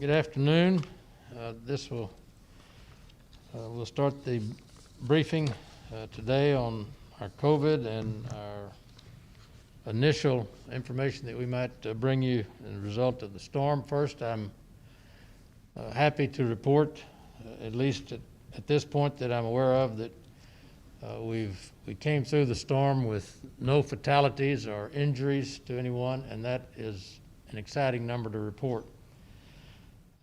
Good afternoon. We'll start the briefing today on our COVID and our initial information that we might bring you as a result of the storm. First, I'm happy to report, at least at this point that I'm aware of, that we came through the storm with no fatalities or injuries to anyone, and that is an exciting number to report.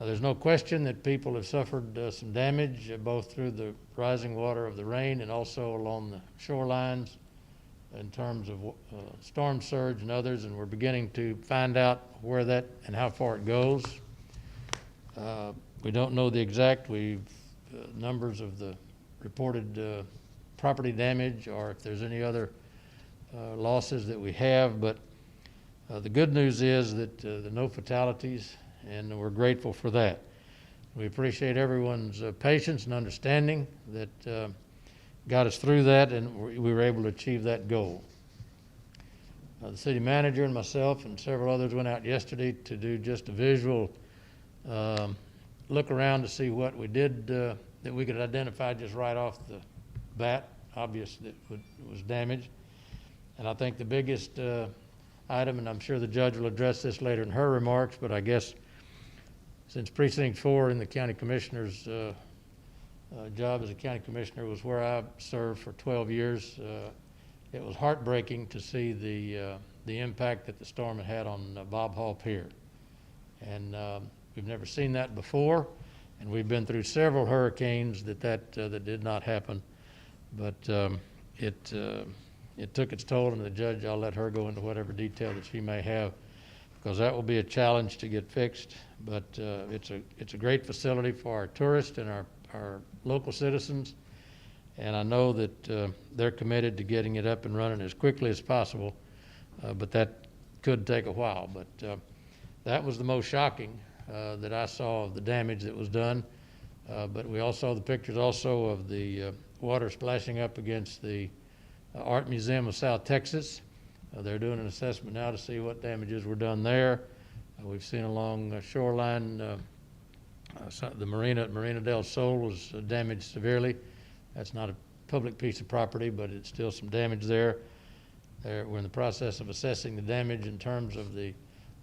There's no question that people have suffered some damage, both through the rising water of the rain and also along the shorelines in terms of storm surge and others, and we're beginning to find out where that and how far it goes. We don't know the exact numbers of the reported property damage or if there's any other losses that we have, but the good news is that there are no fatalities, and we're grateful for that. We appreciate everyone's patience and understanding that got us through that, and we were able to achieve that goal. The city manager and myself and several others went out yesterday to do just a visual look around to see what we did that we could identify just right off the bat, obvious that was damaged. And I think the biggest item, and I'm sure the judge will address this later in her remarks, but I guess since Precinct 4 in the county commissioner's job as a county commissioner was where I served for 12 years, it was heartbreaking to see the impact that the storm had on Bob Hall Pier. And we've never seen that before, and we've been through several hurricanes that did not happen, but it took its toll, and the judge, I'll let her go into whatever detail that she may have, because that will be a challenge to get fixed. But it's a great facility for our tourists and our local citizens, and I know that they're committed to getting it up and running as quickly as possible, but that could take a while. But that was the most shocking that I saw of the damage that was done. But we all saw the pictures also of the water splashing up against the Art Museum of South Texas. They're doing an assessment now to see what damages were done there. We've seen along shoreline, the marina at Marina del Sol was damaged severely. That's not a public piece of property, but it's still some damage there. We're in the process of assessing the damage in terms of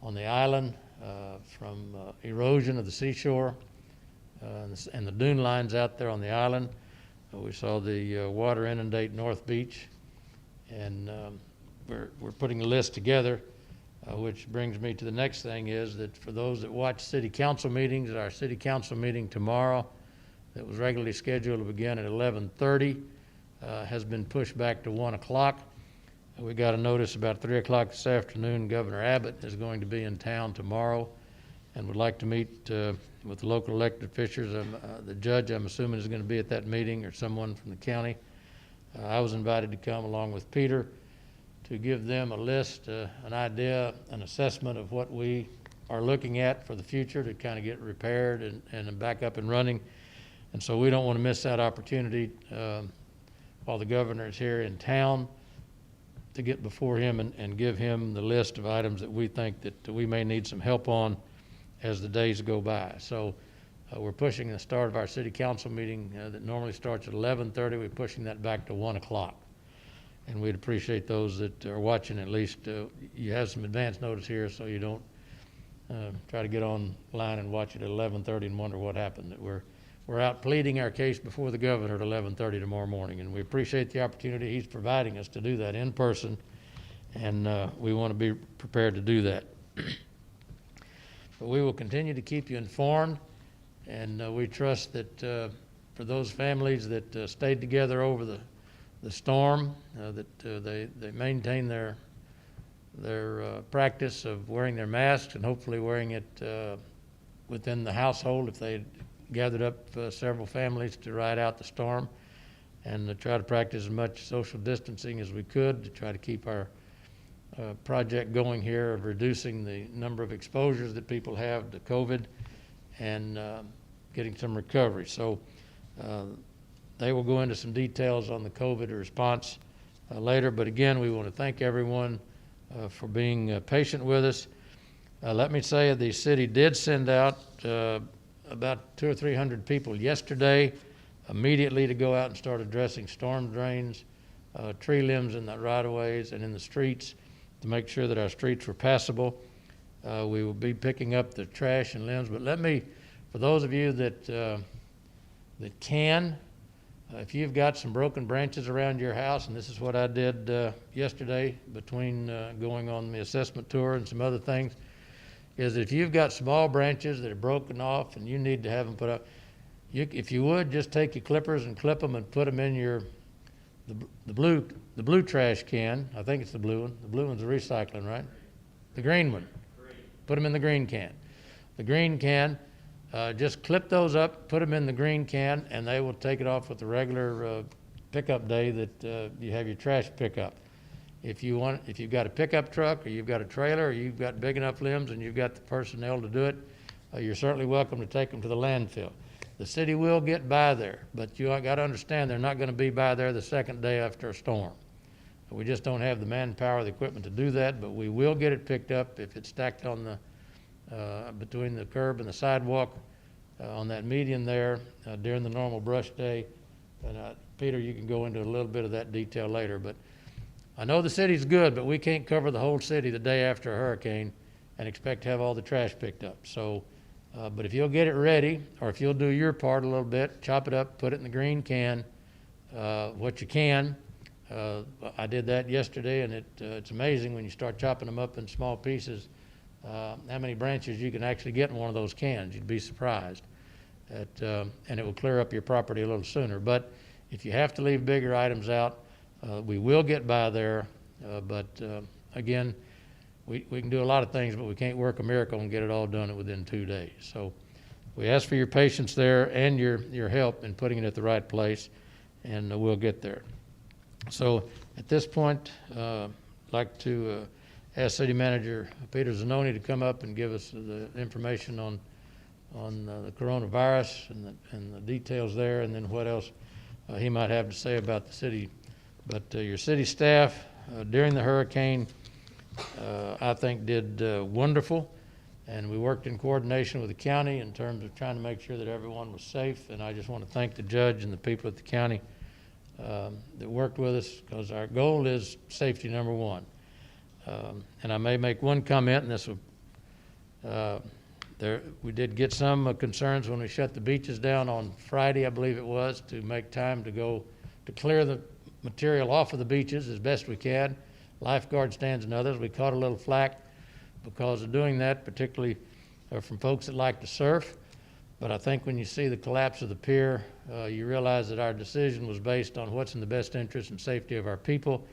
on the island from erosion of the seashore and the dune lines out there on the island. We saw the water inundate North Beach, and we're putting a list together, which brings me to the next thing, is that for those that watch city council meetings, our city council meeting tomorrow that was regularly scheduled to begin at 11:30 has been pushed back to 1 o'clock. We got a notice about 3 o'clock this afternoon. Governor Abbott is going to be in town tomorrow and would like to meet with the local elected officials. The judge, I'm assuming, is going to be at that meeting, or someone from the county. I was invited to come along with Peter to give them a list, an idea, an assessment of what we are looking at for the future to kind of get repaired and back up and running. And so we don't want to miss that opportunity while the governor is here in town to get before him and give him the list of items that we think that we may need some help on as the days go by. So we're pushing the start of our city council meeting that normally starts at 11:30. We're pushing that back to 1 o'clock. And we'd appreciate those that are watching, at least you have some advance notice here so you don't try to get online and watch it at 11:30 and wonder what happened. That we're out pleading our case before the governor at 11:30 tomorrow morning, and we appreciate the opportunity he's providing us to do that in person, and we want to be prepared to do that. But we will continue to keep you informed, and we trust that for those families that stayed together over the storm, that they maintain their practice of wearing their masks and hopefully wearing it within the household if they gathered up several families to ride out the storm, and to try to practice as much social distancing as we could to try to keep our project going here of reducing the number of exposures that people have to COVID and getting some recovery. So they will go into some details on the COVID response later, but again, we want to thank everyone for being patient with us. Let me say the city did send out about 200 or 300 people yesterday immediately to go out and start addressing storm drains, tree limbs in the right-of-ways and in the streets to make sure that our streets were passable. We will be picking up the trash and limbs, but let me, for those of you that can, if you've got some broken branches around your house, and this is what I did yesterday between going on the assessment tour and some other things, is if you've got small branches that are broken off and you need to have them put up, if you would, just take your clippers and clip them and put them in the blue trash can. I think it's the blue one. The blue one's the recycling, right? The green one. Put them in the green can. The green can, just clip those up, put them in the green can, and they will take it off with the regular pickup day that you have your trash pickup. If you've got a pickup truck or you've got a trailer or you've got big enough limbs and you've got the personnel to do it, you're certainly welcome to take them to the landfill. The city will get by there, but you got to understand they're not going to be by there the second day after a storm. We just don't have the manpower, the equipment to do that, but we will get it picked up if it's stacked on the between the curb and the sidewalk on that median there during the normal brush day. And Peter, you can go into a little bit of that detail later, but I know the city's good, but we can't cover the whole city the day after a hurricane and expect to have all the trash picked up. So, but if you'll get it ready, or if you'll do your part a little bit, chop it up, put it in the green can, what you can. I did that yesterday, and it's amazing when you start chopping them up in small pieces, how many branches you can actually get in one of those cans. You'd be surprised. And it will clear up your property a little sooner. But if you have to leave bigger items out, we will get by there, but again, we can do a lot of things, but we can't work a miracle and get it all done within 2 days. So we ask for your patience there and your help in putting it at the right place, and we'll get there. So at this point, I'd like to ask City Manager Peter Zanoni to come up and give us the information on the coronavirus and the details there, and then what else he might have to say about the city. But your city staff during the hurricane, I think, did wonderful, and we worked in coordination with the county in terms of trying to make sure that everyone was safe. And I just want to thank the judge and the people at the county that worked with us, because our goal is safety number one. And I may make one comment, and this will, we did get some concerns when we shut the beaches down on Friday, I believe it was, to make time to go to clear the material off of the beaches as best we can, lifeguard stands and others. We caught a little flack because of doing that, particularly from folks that like to surf. But I think when you see the collapse of the pier, you realize that our decision was based on what's in the best interest and safety of our people.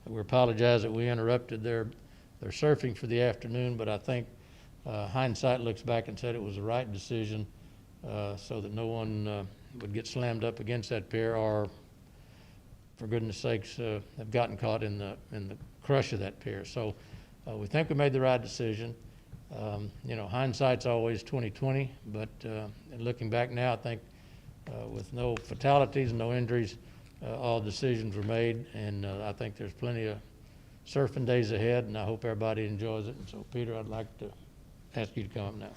We apologize that we interrupted their surfing for the afternoon, but I think hindsight looks back and said it was the right decision, so that no one would get slammed up against that pier or, for goodness sakes, have gotten caught in the crush of that pier. So we think we made the right decision. Hindsight's always 20/20, but looking back now, I think with no fatalities, no injuries, all decisions were made, and I think there's plenty of surfing days ahead, and I hope everybody enjoys it. And so, Peter, I'd like to ask you to come up now.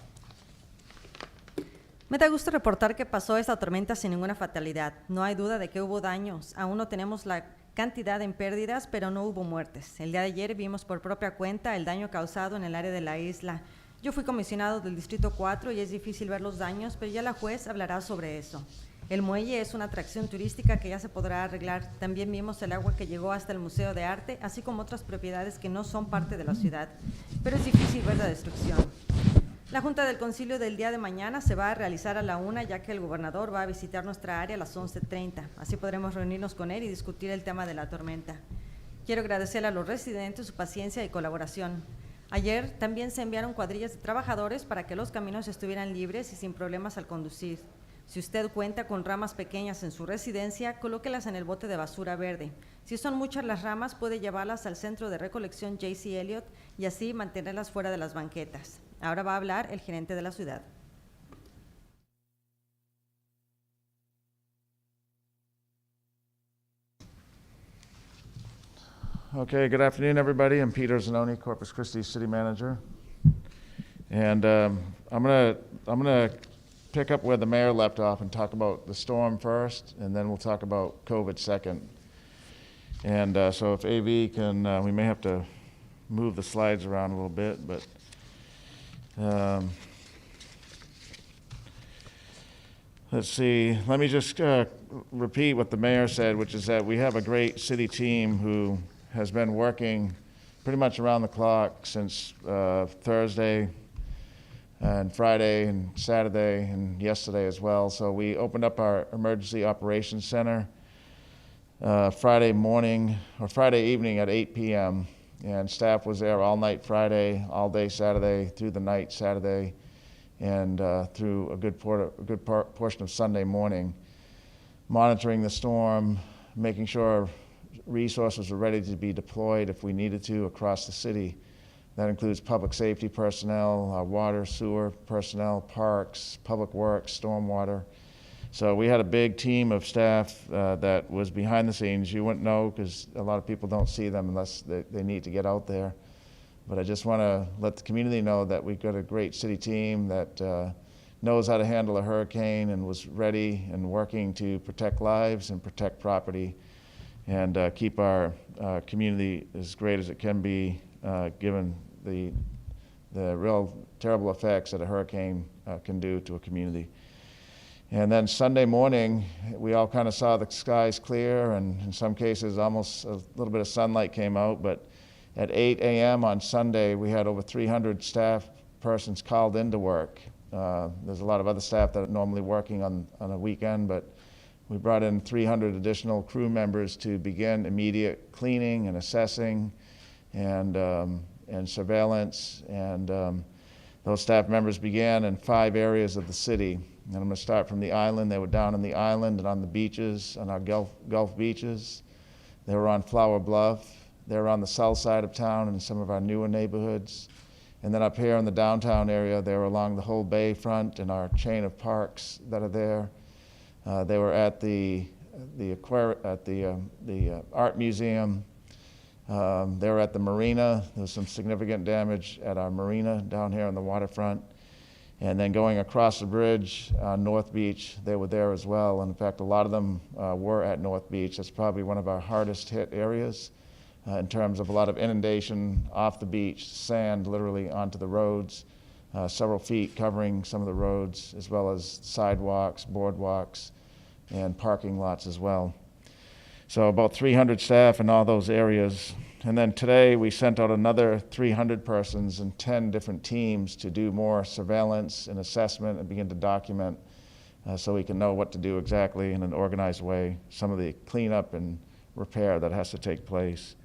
Me da gusto reportar que pasó esta tormenta sin ninguna fatalidad. No hay duda de que hubo daños. Aún no tenemos la cantidad en pérdidas, pero no hubo muertes. El día de ayer vimos por propia cuenta el daño causado en el área de la isla. Yo fui comisionado del Distrito 4 y es difícil ver los daños, pero ya la juez hablará sobre eso. El muelle es una atracción turística que ya se podrá arreglar. También vimos el agua que llegó hasta el Museo de Arte, así como otras propiedades que no son parte de la ciudad. Pero es difícil ver la destrucción. La Junta del Concilio del día de mañana se va a realizar a la 1, ya que el gobernador va a visitar nuestra área a las 11:30. Así podremos reunirnos con él y discutir el tema de la tormenta. Quiero agradecer a los residentes su paciencia y colaboración. Ayer también se enviaron cuadrillas de trabajadores para que los caminos estuvieran libres y sin problemas al conducir. Si usted cuenta con ramas pequeñas en su residencia, colóquelas en el bote de basura verde. Si son muchas las ramas, puede llevarlas al centro de recolección J.C. Elliott y así mantenerlas fuera de las banquetas. Ahora va a hablar el gerente de la ciudad. Okay, good afternoon, everybody. I'm Peter Zanoni, Corpus Christi City Manager. And I'm gonna pick up where the mayor left off and talk about the storm first, and then we'll talk about COVID second. And so if AV can, we may have to move the slides around a little bit, but let's see. Let me just repeat what the mayor said, which is that we have a great city team who has been working pretty much around the clock since Thursday and Friday and Saturday and yesterday as well. So we opened up our emergency operations center Friday morning or Friday evening at 8 p.m. and staff was there all night Friday, all day Saturday, through the night Saturday, and through a good portion of Sunday morning, monitoring the storm, making sure resources were ready to be deployed if we needed to across the city. That includes public safety personnel, water, sewer personnel, parks, public works, stormwater. So we had a big team of staff that was behind the scenes. You wouldn't know because a lot of people don't see them unless they need to get out there. But I just want to let the community know that we've got a great city team that knows how to handle a hurricane and was ready and working to protect lives and protect property and keep our community as great as it can be given the real terrible effects that a hurricane can do to a community. And then Sunday morning, we all kind of saw the skies clear, and in some cases almost a little bit of sunlight came out, but at 8 a.m. on Sunday, we had over 300 staff persons called into work. There's a lot of other staff that are normally working on a weekend, but we brought in 300 additional crew members to begin immediate cleaning and assessing and surveillance, and those staff members began in 5 areas of the city. And I'm going to start from the island. They were down on the island and on the beaches, on our Gulf beaches. They were on Flower Bluff. They were on the south side of town in some of our newer neighborhoods. And then up here in the downtown area, they were along the whole bay front and our chain of parks that are there. They were at the art museum. They were at the marina. There was some significant damage at our marina down here on the waterfront. And then going across the bridge on North Beach, they were there as well. And in fact, a lot of them were at North Beach. That's probably one of our hardest hit areas in terms of a lot of inundation off the beach, sand literally onto the roads, several feet covering some of the roads, as well as sidewalks, boardwalks, and parking lots as well. So about 300 staff in all those areas. And then today we sent out another 300 persons in 10 different teams to do more surveillance and assessment and begin to document so we can know what to do exactly in an organized way, some of the cleanup and repair that has to take place.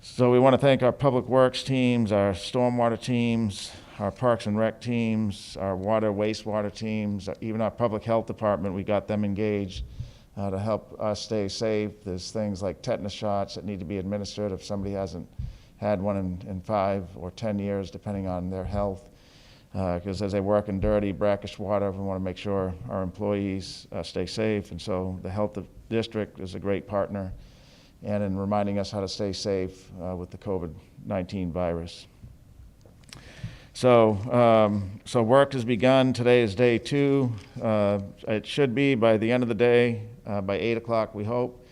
So we want to thank our public works teams, our stormwater teams, our parks and rec teams, our water, wastewater teams, even our public health department. We got them engaged to help us stay safe. There's things like tetanus shots that need to be administered if somebody hasn't had one in 5 or 10 years, depending on their health. Because as they work in dirty, brackish water, we want to make sure our employees stay safe. And so the health district is a great partner and in reminding us how to stay safe with the COVID-19 virus. So work has begun. Today is day 2. It should be by the end of the day, by 8 o'clock we hope.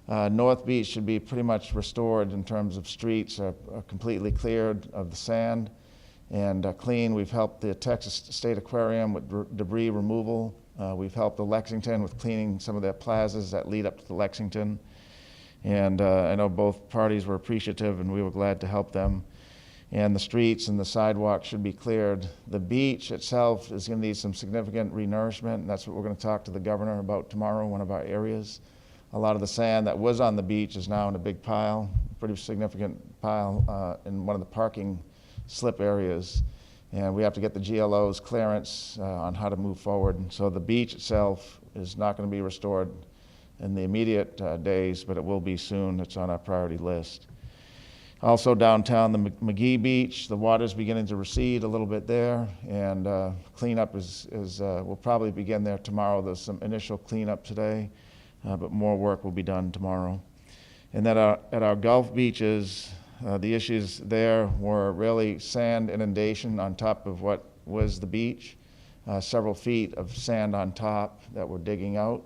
North Beach should be pretty much restored in terms of streets are completely cleared of the sand and clean. We've helped the Texas State Aquarium with debris removal. We've helped the Lexington with cleaning some of their plazas that lead up to the Lexington. And I know both parties were appreciative and we were glad to help them. And the streets and the sidewalks should be cleared. The beach itself is going to need some significant renourishment, and that's what we're going to talk to the governor about tomorrow in one of our areas. A lot of the sand that was on the beach is now in a big pile, pretty significant pile in one of the parking slip areas. And we have to get the GLO's clearance on how to move forward. And so the beach itself is not going to be restored in the immediate days, but it will be soon. It's on our priority list. Also downtown, the McGee Beach, the water's beginning to recede a little bit there, and cleanup will probably begin there tomorrow. There's some initial cleanup today, but more work will be done tomorrow. And then at our Gulf beaches, The issues there were really sand inundation on top of what was the beach, several feet of sand on top that we're digging out,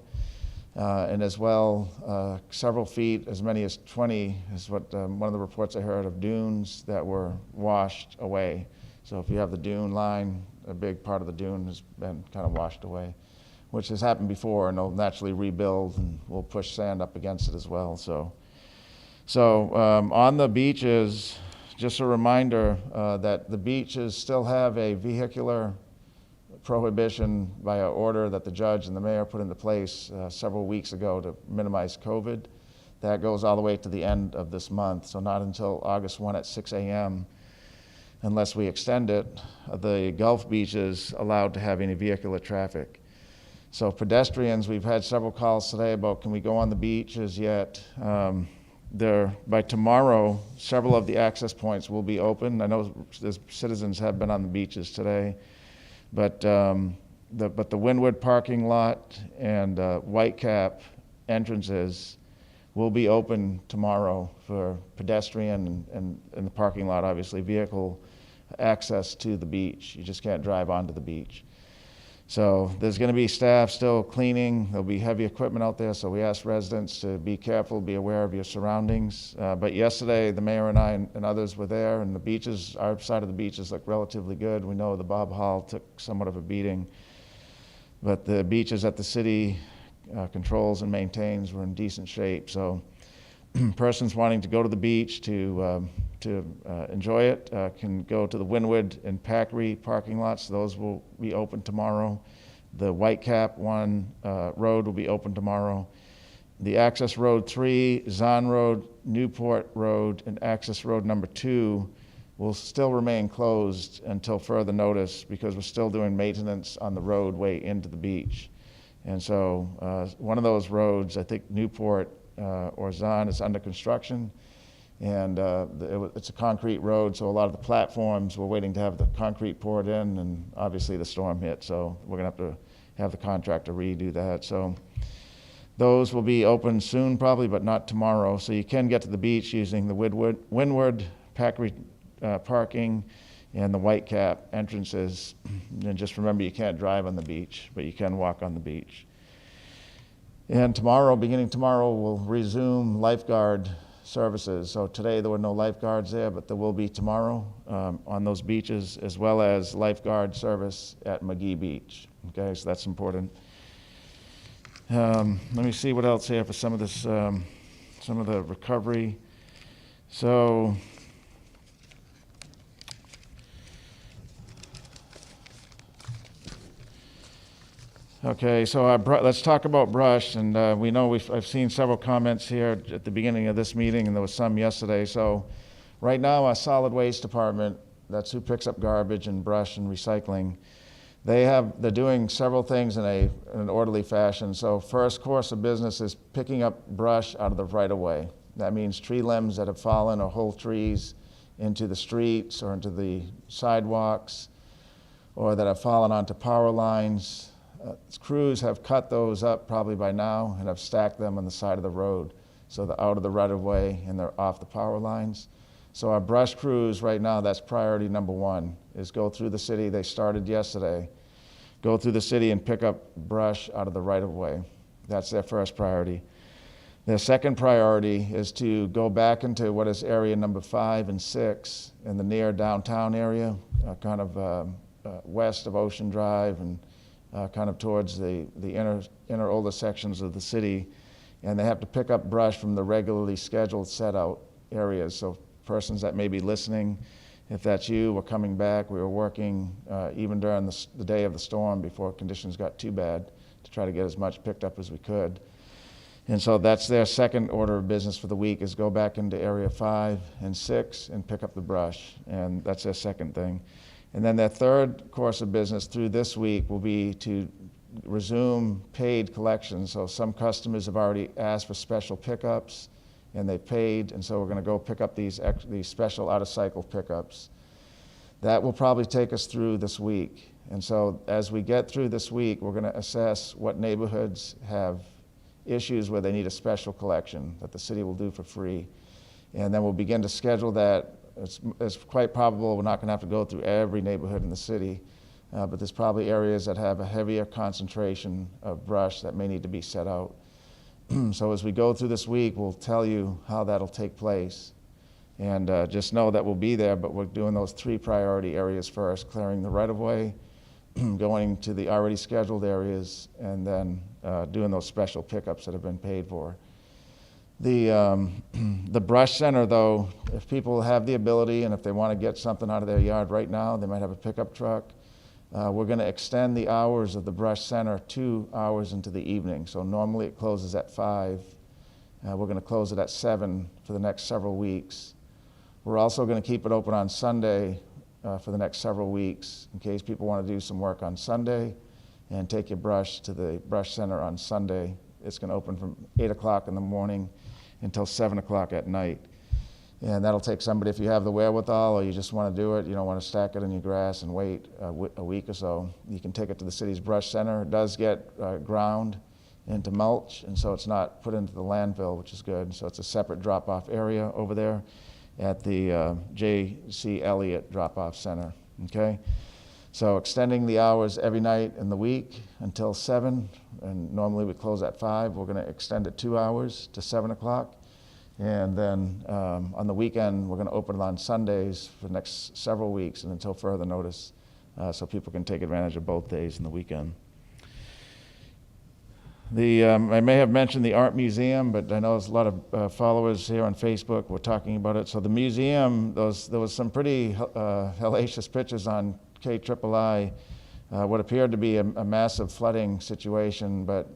and as well several feet, as many as 20 is what one of the reports I heard of dunes that were washed away. So if you have the dune line, a big part of the dune has been kind of washed away, which has happened before, and they'll naturally rebuild, and we'll push sand up against it as well. So on the beaches, just a reminder that the beaches still have a vehicular prohibition by an order that the judge and the mayor put into place several weeks ago to minimize COVID. That goes all the way to the end of this month, so not until August 1 at 6 a.m. unless we extend it, the Gulf beaches allowed to have any vehicular traffic. So pedestrians, we've had several calls today about can we go on the beaches yet. By tomorrow, several of the access points will be open. I know the citizens have been on the beaches today, but the Windward parking lot and Whitecap entrances will be open tomorrow for pedestrian and in the parking lot, obviously, vehicle access to the beach. You just can't drive onto the beach. So there's going to be staff still cleaning. There'll be heavy equipment out there, so we ask residents to be careful, be aware of your surroundings. But yesterday, the mayor and I and others were there, and the beaches, our side of the beaches look relatively good. We know the Bob Hall took somewhat of a beating, but the beaches that the city controls and maintains were in decent shape. So persons wanting to go to the beach to enjoy it can go to the Windward and Packery parking lots. Those will be open tomorrow. The Whitecap road will be open tomorrow. The Access Road 3, Zahn Road, Newport Road, and Access Road number 2 will still remain closed until further notice because we're still doing maintenance on the roadway into the beach. And so one of those roads, I think Newport or Zahn, is under construction. And it's a concrete road, so a lot of the platforms, we're waiting to have the concrete poured in, and obviously the storm hit, so we're going to have the contractor redo that. So those will be open soon probably, but not tomorrow. So you can get to the beach using the Windward, Packery parking, and the Whitecap entrances. And just remember, you can't drive on the beach, but you can walk on the beach. And tomorrow, beginning tomorrow, we'll resume lifeguard services. So today there were no lifeguards there, but there will be tomorrow on those beaches, as well as lifeguard service at McGee Beach. Okay, so that's important. Let me see what else here for some of this, some of the recovery. So okay, so let's talk about brush, and we know I've seen several comments here at the beginning of this meeting, and there was some yesterday. So right now, our solid waste department, that's who picks up garbage and brush and recycling, they're doing several things in an orderly fashion. So first course of business is picking up brush out of the right-of-way. That means tree limbs that have fallen or whole trees into the streets or into the sidewalks, or that have fallen onto power lines. Crews have cut those up probably by now and have stacked them on the side of the road. So they're out of the right-of-way and they're off the power lines. So our brush crews right now, that's priority number one, is go through the city. They started yesterday. Go through the city and pick up brush out of the right-of-way. That's their first priority. Their second priority is to go back into what is area number 5 and 6 in the near downtown area, kind of west of Ocean Drive and kind of towards the inner older sections of the city, and they have to pick up brush from the regularly scheduled set-out areas. So persons that may be listening, if that's you, we're coming back. We were working even during the day of the storm before conditions got too bad to try to get as much picked up as we could. And so that's their second order of business for the week, is go back into area 5 and 6 and pick up the brush, and that's their second thing. And then their third course of business through this week will be to resume paid collections. So some customers have already asked for special pickups, and they've paid, and so we're going to go pick up these special out-of-cycle pickups. That will probably take us through this week. And so as we get through this week, we're going to assess what neighborhoods have issues where they need a special collection that the city will do for free. And then we'll begin to schedule that. It's quite probable we're not going to have to go through every neighborhood in the city, but there's probably areas that have a heavier concentration of brush that may need to be set out. So as we go through this week, we'll tell you how that'll take place. And just know that we'll be there, but we're doing those 3 priority areas first, clearing the right-of-way, going to the already scheduled areas, and then doing those special pickups that have been paid for. The brush center, though, if people have the ability and if they want to get something out of their yard right now, they might have a pickup truck. We're going to extend the hours of the brush center 2 hours into the evening. So normally it closes at 5. We're going to close it at 7 for the next several weeks. We're also going to keep it open on Sunday for the next several weeks in case people want to do some work on Sunday and take your brush to the brush center on Sunday. It's going to open from 8 o'clock in the morning until 7 o'clock at night. And that'll take somebody, if you have the wherewithal or you just want to do it, you don't want to stack it in your grass and wait a week or so, you can take it to the city's brush center. It does get ground into mulch, and so it's not put into the landfill, which is good. So it's a separate drop-off area over there at the J.C. Elliott drop-off center, okay? So extending the hours every night in the week until 7, and normally we close at 5. We're going to extend it 2 hours to 7 o'clock. And then on the weekend, we're going to open it on Sundays for the next several weeks and until further notice, so people can take advantage of both days in the weekend. I may have mentioned the art museum, but I know there's a lot of followers here on Facebook were talking about it. So the museum, there was some pretty hellacious pictures on KIII, what appeared to be a massive flooding situation, but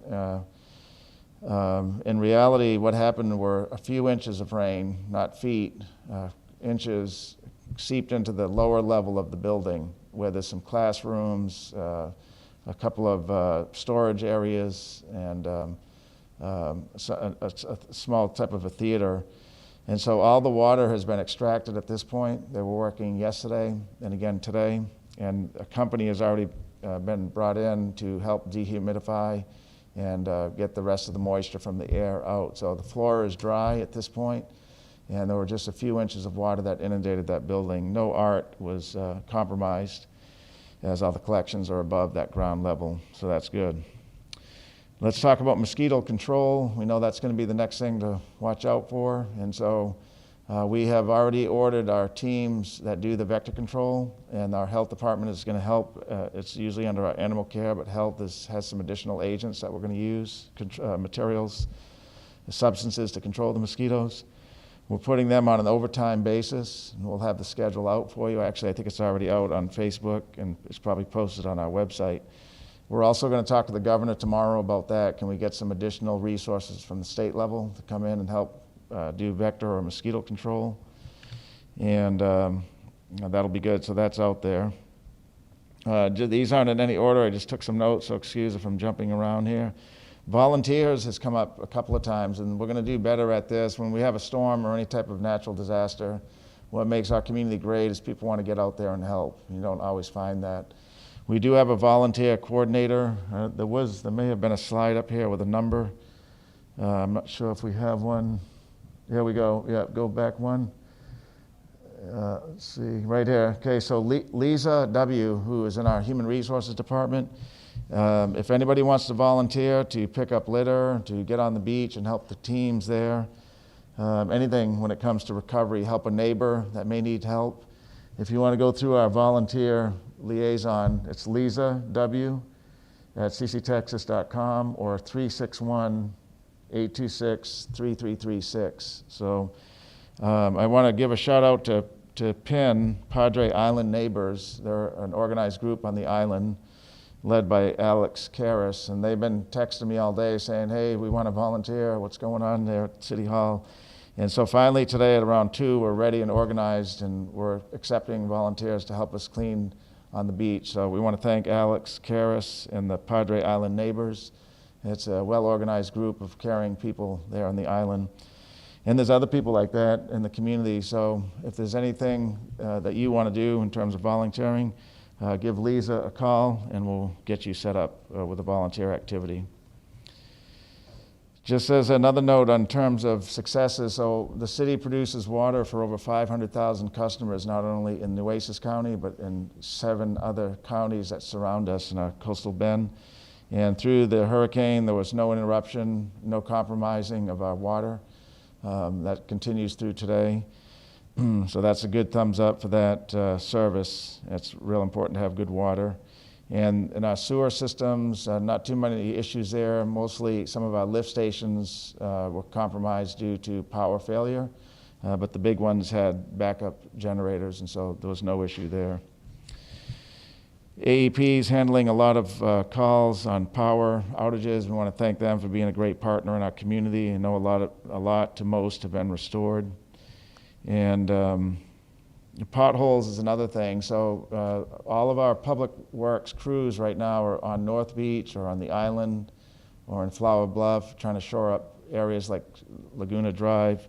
in reality, what happened were a few inches of rain, not feet, inches, seeped into the lower level of the building where there's some classrooms, a couple of storage areas, and a small type of a theater. And so all the water has been extracted at this point. They were working yesterday and again today, and a company has already been brought in to help dehumidify and get the rest of the moisture from the air out. So the floor is dry at this point, and there were just a few inches of water that inundated that building. No art was compromised, as all the collections are above that ground level, so that's good. Let's talk about mosquito control. We know that's going to be the next thing to watch out for, and so we have already ordered our teams that do the vector control, and our health department is going to help. It's usually under our animal care, but health has some additional agents that we're going to use, materials, substances to control the mosquitoes. We're putting them on an overtime basis, and we'll have the schedule out for you. Actually, I think it's already out on Facebook, and it's probably posted on our website. We're also going to talk to the governor tomorrow about that. Can we get some additional resources from the state level to come in and help do vector or mosquito control? And that'll be good, so that's out there. These aren't in any order. I just took some notes, so excuse if I'm jumping around here. Volunteers has come up a couple of times, and we're going to do better at this. When we have a storm or any type of natural disaster, what makes our community great is people want to get out there and help. You don't always find that. We do have a volunteer coordinator. There may have been a slide up here with a number. I'm not sure if we have one. Here we go. Yeah, go back one. Let's see, right here. Okay, so Lisa W., who is in our Human Resources Department, if anybody wants to volunteer to pick up litter, to get on the beach and help the teams there, anything when it comes to recovery, help a neighbor that may need help. If you want to go through our volunteer liaison, it's Lisa W. at cctexas.com or 361-826-3336. So I want to give a shout out to PIN, Padre Island Neighbors. They're an organized group on the island led by Alex Karras, and they've been texting me all day saying, hey, we want to volunteer, what's going on there at City Hall? And so finally today at around 2, we're ready and organized, and we're accepting volunteers to help us clean on the beach. So we want to thank Alex Karras and the Padre Island Neighbors. It's a well-organized group of caring people there on the island. And there's other people like that in the community, so if there's anything that you want to do in terms of volunteering, give Lisa a call and we'll get you set up with a volunteer activity. Just as another note on terms of successes, so the city produces water for over 500,000 customers, not only in Nueces County, but in 7 other counties that surround us in our coastal bend. And through the hurricane, there was no interruption, no compromising of our water. That continues through today. So that's a good thumbs up for that service. It's real important to have good water. And in our sewer systems, not too many issues there. Mostly some of our lift stations were compromised due to power failure, but the big ones had backup generators, and so there was no issue there. AEP is handling a lot of calls on power outages. We want to thank them for being a great partner in our community. I know a lot to most have been restored. And potholes is another thing. So all of our public works crews right now are on North Beach or on the island or in Flower Bluff trying to shore up areas like Laguna Drive.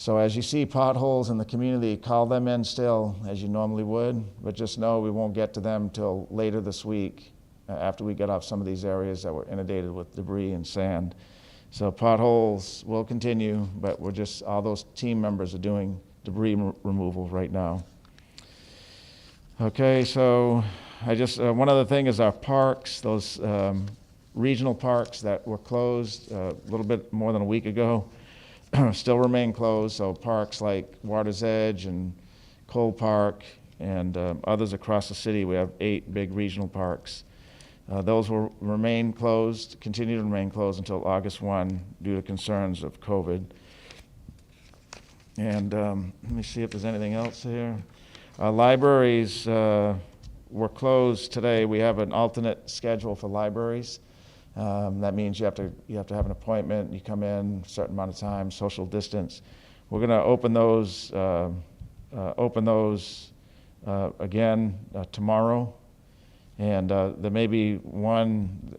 So as you see potholes in the community, call them in still as you normally would, but just know we won't get to them till later this week after we get off some of these areas that were inundated with debris and sand. So potholes will continue, but all those team members are doing debris removal right now. Okay, so one other thing is our parks, those regional parks that were closed a little bit more than a week ago still remain closed. So parks like Water's Edge and Cole Park and others across the city, we have 8 big regional parks. Those will continue to remain closed until August 1 due to concerns of COVID. And let me see if there's anything else here. Libraries were closed today. We have an alternate schedule for libraries. That means you have to have an appointment. You come in a certain amount of time, social distance. We're going to open those again tomorrow. And there may be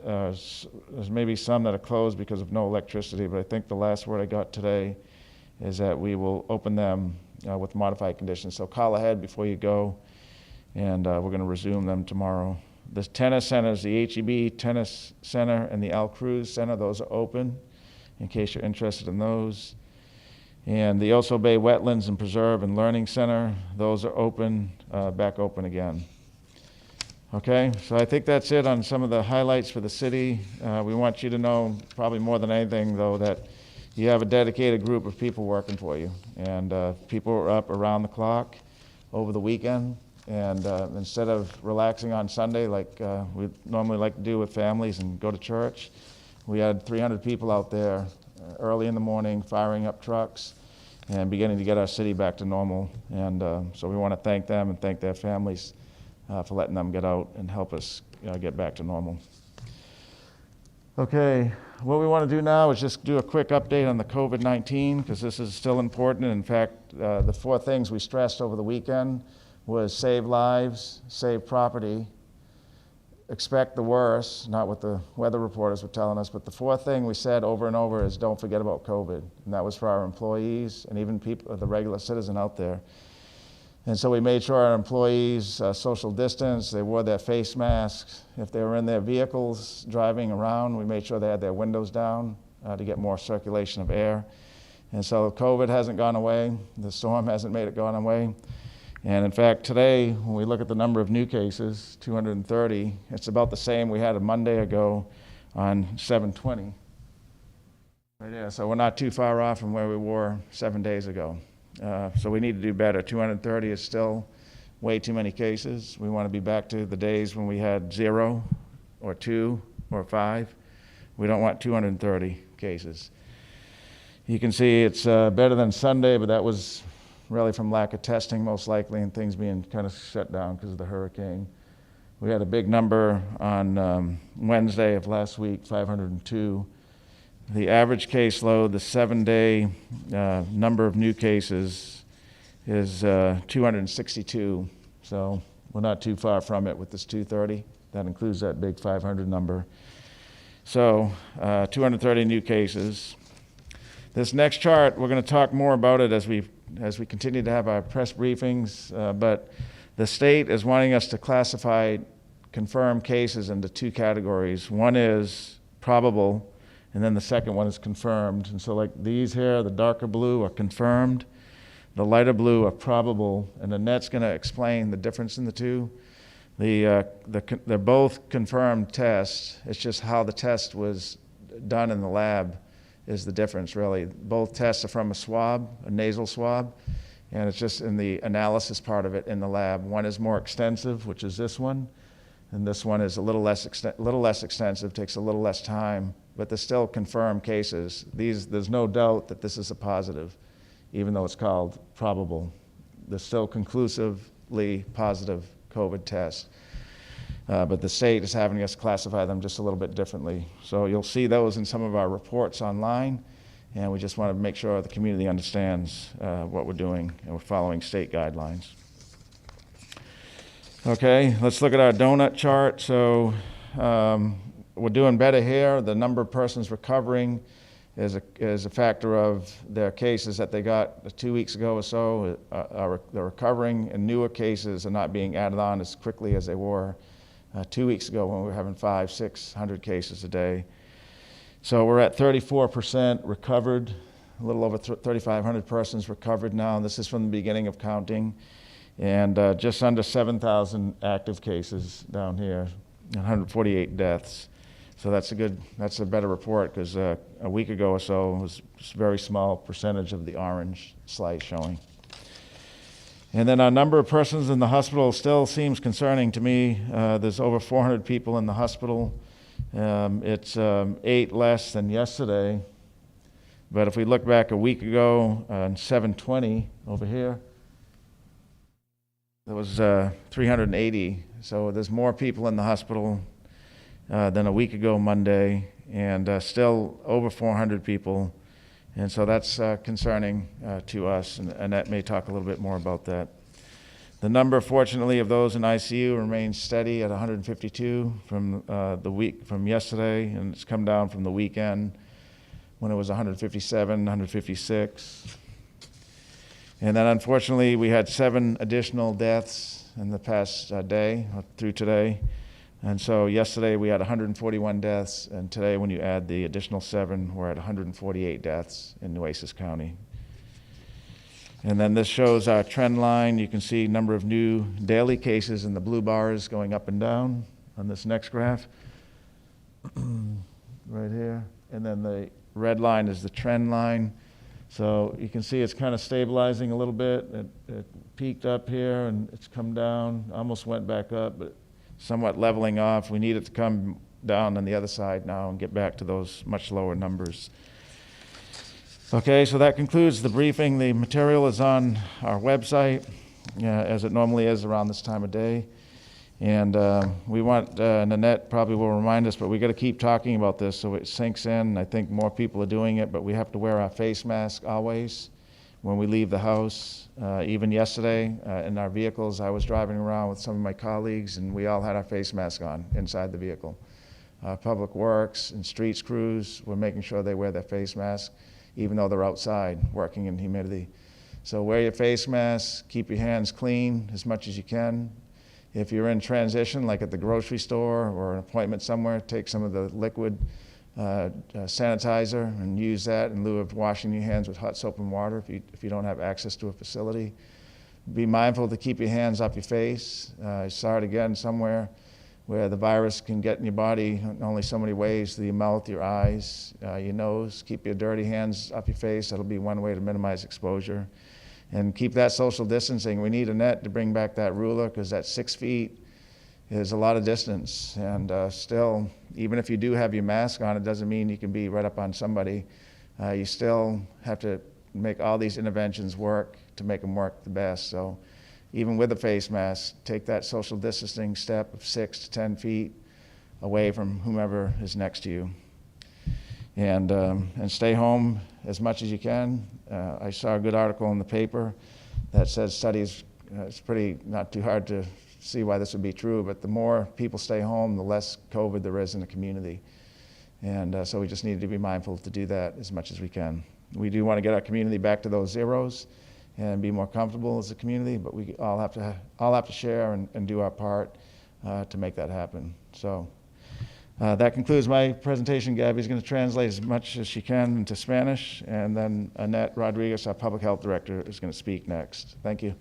there's maybe some that are closed because of no electricity, but I think the last word I got today is that we will open them with modified conditions. So call ahead before you go, and we're going to resume them tomorrow. The tennis centers, the HEB Tennis Center and the Al Cruz Center, those are open in case you're interested in those. And the Oso Bay Wetlands and Preserve and Learning Center, those are open, back open again. Okay, so I think that's it on some of the highlights for the city. We want you to know, probably more than anything, though, that you have a dedicated group of people working for you. And people are up around the clock over the weekend. And instead of relaxing on Sunday like we normally like to do with families and go to church, we had 300 people out there early in the morning firing up trucks and beginning to get our city back to normal. And so we want to thank them and thank their families for letting them get out and help us get back to normal. Okay, what we want to do now is just do a quick update on the COVID-19 because this is still important. In fact, the 4 things we stressed over the weekend was save lives, save property, expect the worst, not what the weather reporters were telling us, but the 4th thing we said over and over is don't forget about COVID. And that was for our employees and even people, the regular citizen out there. And so we made sure our employees social distance, they wore their face masks. If they were in their vehicles driving around, we made sure they had their windows down to get more circulation of air. And so COVID hasn't gone away. The storm hasn't made it gone away. And in fact, today, when we look at the number of new cases, 230, it's about the same we had a Monday ago on 7/20. Right, yeah, so we're not too far off from where we were 7 days ago. So we need to do better. 230 is still way too many cases. We want to be back to the days when we had 0 or 2 or 5. We don't want 230 cases. You can see it's better than Sunday, but that was really from lack of testing most likely and things being kind of shut down because of the hurricane. We had a big number on Wednesday of last week, 502. The average caseload, the 7-day number of new cases is 262. So we're not too far from it with this 230. That includes that big 500 number. So 230 new cases. This next chart, we're going to talk more about it as we continue to have our press briefings, but the state is wanting us to classify confirmed cases into 2 categories. One is probable, and then the second one is confirmed. And so like these here, the darker blue are confirmed, the lighter blue are probable, and Annette's going to explain the difference in the two. They're both confirmed tests. It's just how the test was done in the lab is the difference, really. Both tests are from a swab, a nasal swab, and it's just in the analysis part of it in the lab. One is more extensive, which is this one, and this one is a little less extensive, takes a little less time, but they're still confirmed cases. There's no doubt that this is a positive, even though it's called probable. They're still conclusively positive COVID tests. But the state is having us classify them just a little bit differently. So you'll see those in some of our reports online, and we just want to make sure the community understands what we're doing, and we're following state guidelines. Okay, let's look at our donut chart. So we're doing better here. The number of persons recovering is a factor of their cases that they got 2 weeks ago or so. They're recovering, and newer cases are not being added on as quickly as they were 2 weeks ago when we were having 500-600 cases a day. So we're at 34% recovered, a little over 3,500 persons recovered now, and this is from the beginning of counting, and just under 7,000 active cases down here, 148 deaths. So that's a better report, because a week ago or so it was a very small percentage of the orange slice showing. And then our number of persons in the hospital still seems concerning to me. There's over 400 people in the hospital. It's 8 less than yesterday. But if we look back a week ago on 7/20 over here, there was 380. So there's more people in the hospital than a week ago Monday, and still over 400 people. And so that's concerning to us, and Annette may talk a little bit more about that. The number, fortunately, of those in ICU remains steady at 152 from yesterday, and it's come down from the weekend when it was 157, 156. And then, unfortunately, we had 7 additional deaths in the past day through today. And so yesterday we had 141 deaths, and today when you add the additional 7, we're at 148 deaths in Nueces County. And then this shows our trend line. You can see number of new daily cases in the blue bars going up and down on this next graph, right here. And then the red line is the trend line. So you can see it's kind of stabilizing a little bit. It peaked up here and it's come down, almost went back up, but somewhat leveling off. We need it to come down on the other side now and get back to those much lower numbers. Okay, so that concludes the briefing. The material is on our website, as it normally is around this time of day. And we want, Nanette probably will remind us, but we got to keep talking about this so it sinks in. I think more people are doing it, but we have to wear our face mask always when we leave the house. Even yesterday in our vehicles, I was driving around with some of my colleagues, and we all had our face mask on inside the vehicle. Public Works and streets crews, we're making sure they wear their face mask, even though they're outside working in humidity. So wear your face mask, keep your hands clean as much as you can. If you're in transition, like at the grocery store or an appointment somewhere, take some of the liquid sanitizer and use that in lieu of washing your hands with hot soap and water if you don't have access to a facility. Be mindful to keep your hands off your face. I saw it again somewhere where the virus can get in your body in only so many ways, through your mouth, your eyes, your nose. Keep your dirty hands off your face. That'll be one way to minimize exposure. And keep that social distancing. We need a net to bring back that ruler, because that 6 feet is a lot of distance. And still, even if you do have your mask on, it doesn't mean you can be right up on somebody. You still have to make all these interventions work to make them work the best. So even with a face mask, take that social distancing step of 6 to 10 feet away from whomever is next to you. And stay home as much as you can. I saw a good article in the paper that says studies, it's pretty not too hard to see why this would be true, but the more people stay home, the less COVID there is in the community. And so we just need to be mindful to do that as much as we can. We do want to get our community back to those zeros and be more comfortable as a community, but we all have to share and do our part to make that happen. So That concludes my presentation. Gabby's going to translate as much as she can into Spanish, and then Annette Rodriguez, our Public Health Director, is going to speak next. Thank you.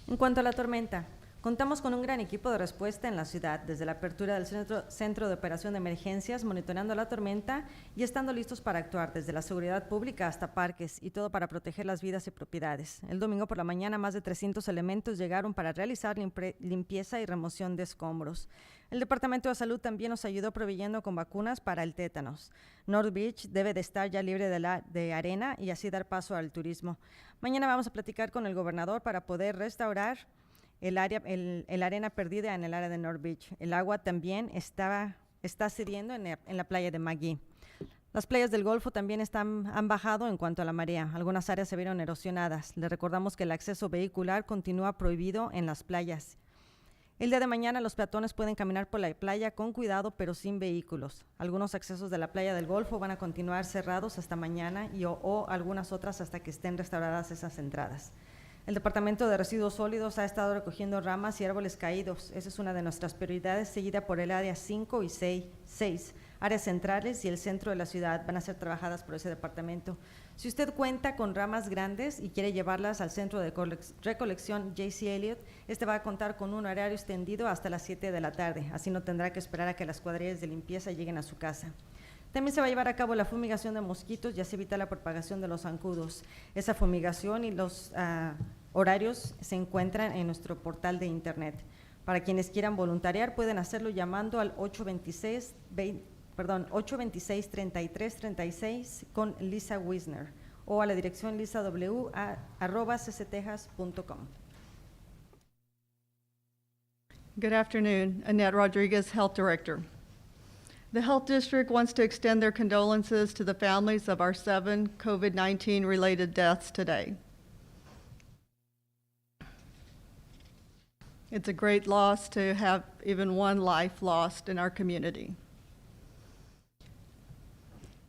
En cuanto a la tormenta, contamos con un gran equipo de respuesta en la ciudad, desde la apertura del Centro de Operación de Emergencias, monitoreando la tormenta y estando listos para actuar, desde la seguridad pública hasta parques, y todo para proteger las vidas y propiedades. El domingo por la mañana, más de 300 elementos llegaron para realizar limpieza y remoción de escombros. El Departamento de Salud también nos ayudó proveyendo con vacunas para el tétanos. North Beach debe de estar ya libre de arena y así dar paso al turismo. Mañana vamos a platicar con el gobernador para poder restaurar el arena perdida en el área de North Beach. El agua también está cediendo en la playa de McGee. Las playas del Golfo también han bajado en cuanto a la marea. Algunas áreas se vieron erosionadas. Les recordamos que el acceso vehicular continúa prohibido en las playas. El día de mañana los peatones pueden caminar por la playa con cuidado, pero sin vehículos. Algunos accesos de la playa del Golfo van a continuar cerrados hasta mañana o algunas otras hasta que estén restauradas esas entradas. El Departamento de Residuos Sólidos ha estado recogiendo ramas y árboles caídos. Esa es una de nuestras prioridades, seguida por el área 5 y 6. Áreas centrales y el centro de la ciudad van a ser trabajadas por ese departamento. Si usted cuenta con ramas grandes y quiere llevarlas al centro de recolección J.C. Elliott, este va a contar con un horario extendido hasta las 7 de la tarde. Así no tendrá que esperar a que las cuadrillas de limpieza lleguen a su casa. También se va a llevar a cabo la fumigación de mosquitos y así evita la propagación de los zancudos. Esa fumigación y los horarios se encuentran en nuestro portal de internet. Para quienes quieran voluntariar, pueden hacerlo llamando al 826-3336 con Lisa Wisner o a la dirección lisaw@cctejas.com. Good afternoon, Annette Rodriguez, Health Director. The Health District wants to extend their condolences to the families of our 7 COVID-19 related deaths today. It's a great loss to have even one life lost in our community.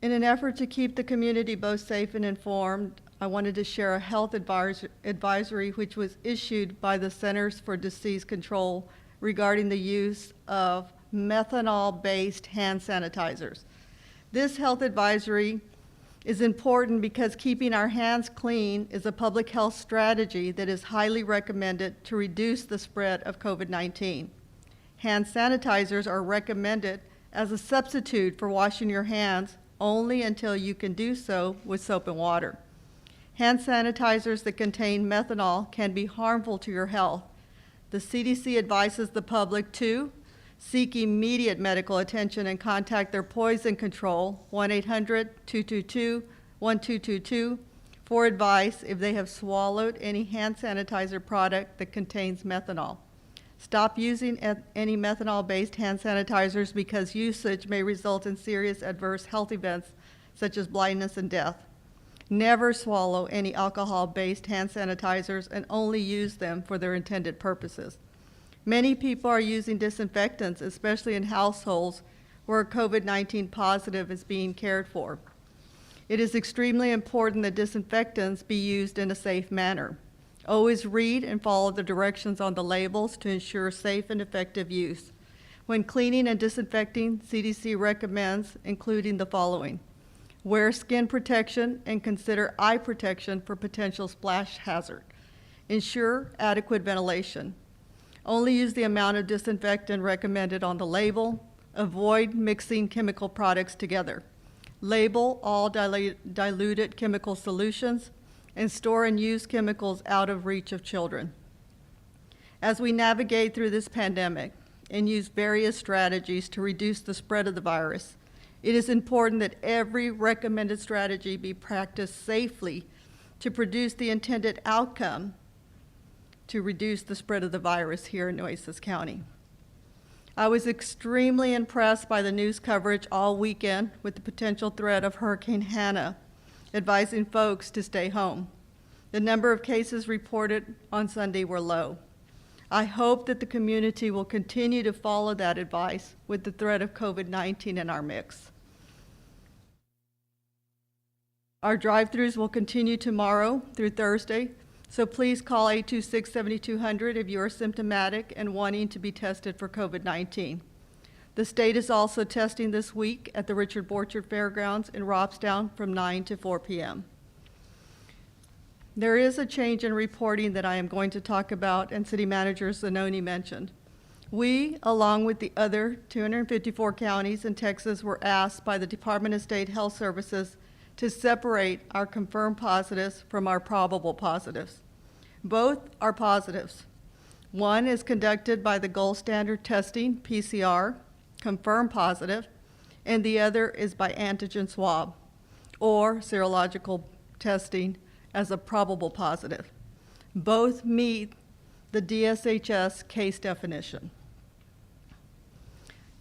In an effort to keep the community both safe and informed, I wanted to share a health advisory which was issued by the Centers for Disease Control regarding the use of methanol-based hand sanitizers. This health advisory is important because keeping our hands clean is a public health strategy that is highly recommended to reduce the spread of COVID-19. Hand sanitizers are recommended as a substitute for washing your hands only until you can do so with soap and water. Hand sanitizers that contain methanol can be harmful to your health. The CDC advises the public to seek immediate medical attention and contact their poison control, 1-800-222-1222, for advice if they have swallowed any hand sanitizer product that contains methanol. Stop using any methanol-based hand sanitizers because usage may result in serious adverse health events such as blindness and death. Never swallow any alcohol-based hand sanitizers and only use them for their intended purposes. Many people are using disinfectants, especially in households where a COVID-19 positive is being cared for. It is extremely important that disinfectants be used in a safe manner. Always read and follow the directions on the labels to ensure safe and effective use. When cleaning and disinfecting, CDC recommends including the following: wear skin protection and consider eye protection for potential splash hazard. Ensure adequate ventilation. Only use the amount of disinfectant recommended on the label. Avoid mixing chemical products together. Label all diluted chemical solutions and store and use chemicals out of reach of children. As we navigate through this pandemic and use various strategies to reduce the spread of the virus, it is important that every recommended strategy be practiced safely to produce the intended outcome to reduce the spread of the virus here in Nueces County. I was extremely impressed by the news coverage all weekend with the potential threat of Hurricane Hannah, advising folks to stay home. The number of cases reported on Sunday were low. I hope that the community will continue to follow that advice with the threat of COVID-19 in our mix. Our drive-thrus will continue tomorrow through Thursday, so please call 826-7200 if you are symptomatic and wanting to be tested for COVID-19. The state is also testing this week at the Richard Borchard Fairgrounds in Robstown from 9 to 4 p.m. There is a change in reporting that I am going to talk about, and City Manager Zanoni mentioned. We, along with the other 254 counties in Texas, were asked by the Department of State Health Services to separate our confirmed positives from our probable positives. Both are positives. One is conducted by the gold standard testing, PCR, confirmed positive, and the other is by antigen swab, or serological testing as a probable positive. Both meet the DSHS case definition.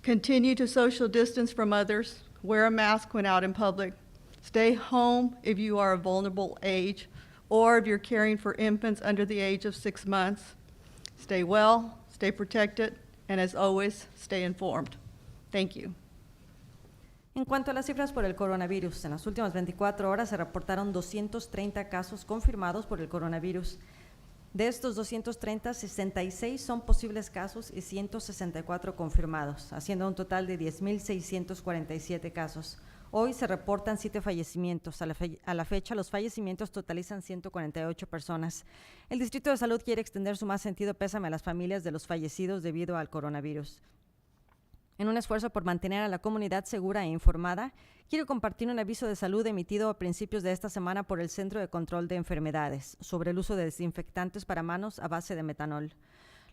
Continue to social distance from others, wear a mask when out in public, stay home if you are a vulnerable age, or if you're caring for infants under the age of 6 months. Stay well, stay protected, and as always, stay informed. Thank you. En cuanto a las cifras por el coronavirus, en las últimas 24 horas se reportaron 230 casos confirmados por el coronavirus. De estos 230, 66 son posibles casos y 164 confirmados, haciendo un total de 10.647 casos. Hoy se reportan 7 fallecimientos. A la fecha, los fallecimientos totalizan 148 personas. El Distrito de Salud quiere extender su más sentido pésame a las familias de los fallecidos debido al coronavirus. En un esfuerzo por mantener a la comunidad segura e informada, quiero compartir un aviso de salud emitido a principios de esta semana por el Centro de Control de Enfermedades sobre el uso de desinfectantes para manos a base de metanol.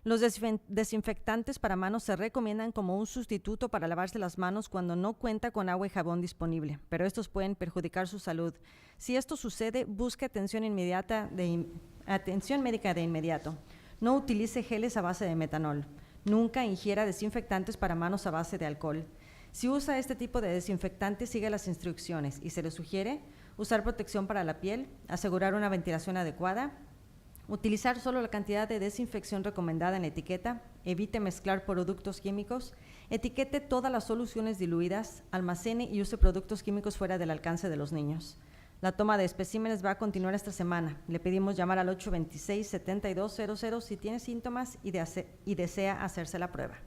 Los desinfectantes para manos se recomiendan como un sustituto para lavarse las manos cuando no cuenta con agua y jabón disponible, pero estos pueden perjudicar su salud. Si esto sucede, busque atención médica de inmediato. No utilice geles a base de metanol. Nunca ingiera desinfectantes para manos a base de alcohol. Si usa este tipo de desinfectante, siga las instrucciones y se le sugiere usar protección para la piel, asegurar una ventilación adecuada, utilizar solo la cantidad de desinfección recomendada en la etiqueta, evite mezclar productos químicos, etiquete todas las soluciones diluidas, almacene y use productos químicos fuera del alcance de los niños. La toma de especímenes va a continuar esta semana. Le pedimos llamar al 826-7200 si tiene síntomas y desea hacerse la prueba.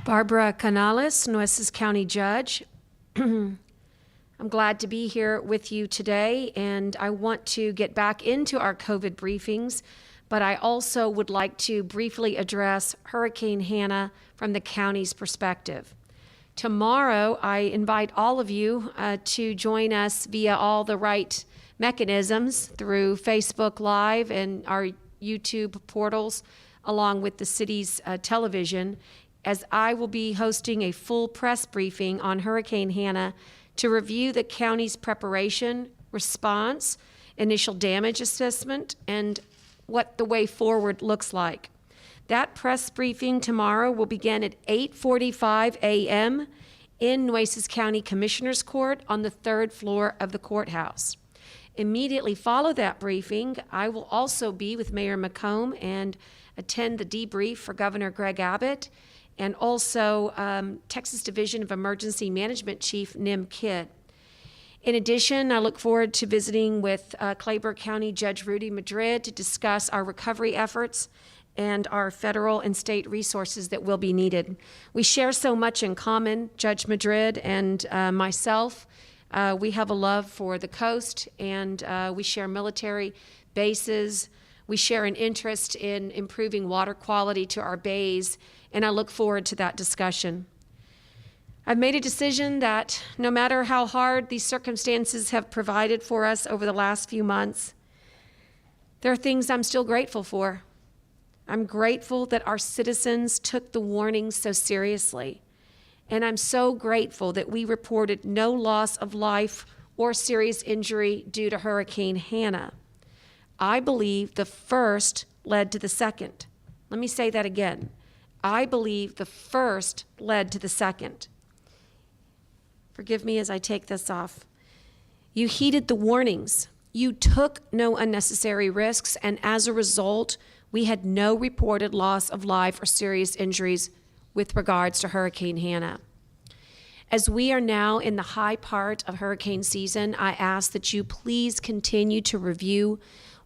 Barbara Canales, Nueces County Judge. I'm glad to be here with you today, and I want to get back into our COVID briefings, but I also would like to briefly address Hurricane Hannah from the county's perspective. Tomorrow, I invite all of you to join us via all the right mechanisms through Facebook Live and our YouTube portals, along with the city's television, as I will be hosting a full press briefing on Hurricane Hannah to review the county's preparation, response, initial damage assessment, and what the way forward looks like. That press briefing tomorrow will begin at 8:45 a.m. in Nueces County Commissioner's Court on the 3rd floor of the courthouse. Immediately follow that briefing, I will also be with Mayor McComb and attend the debrief for Governor Greg Abbott, and also Texas Division of Emergency Management Chief Nim Kidd. In addition, I look forward to visiting with Claiborne County Judge Rudy Madrid to discuss our recovery efforts and our federal and state resources that will be needed. We share so much in common, Judge Madrid and myself. We have a love for the coast, and we share military bases. We share an interest in improving water quality to our bays, and I look forward to that discussion. I've made a decision that no matter how hard these circumstances have provided for us over the last few months, there are things I'm still grateful for. I'm grateful that our citizens took the warnings so seriously, and I'm so grateful that we reported no loss of life or serious injury due to Hurricane Hannah. I believe the first led to the second. Let me say that again. I believe the first led to the second. Forgive me as I take this off. You heeded the warnings. You took no unnecessary risks, and as a result, we had no reported loss of life or serious injuries with regards to Hurricane Hannah. As we are now in the high part of hurricane season, I ask that you please continue to review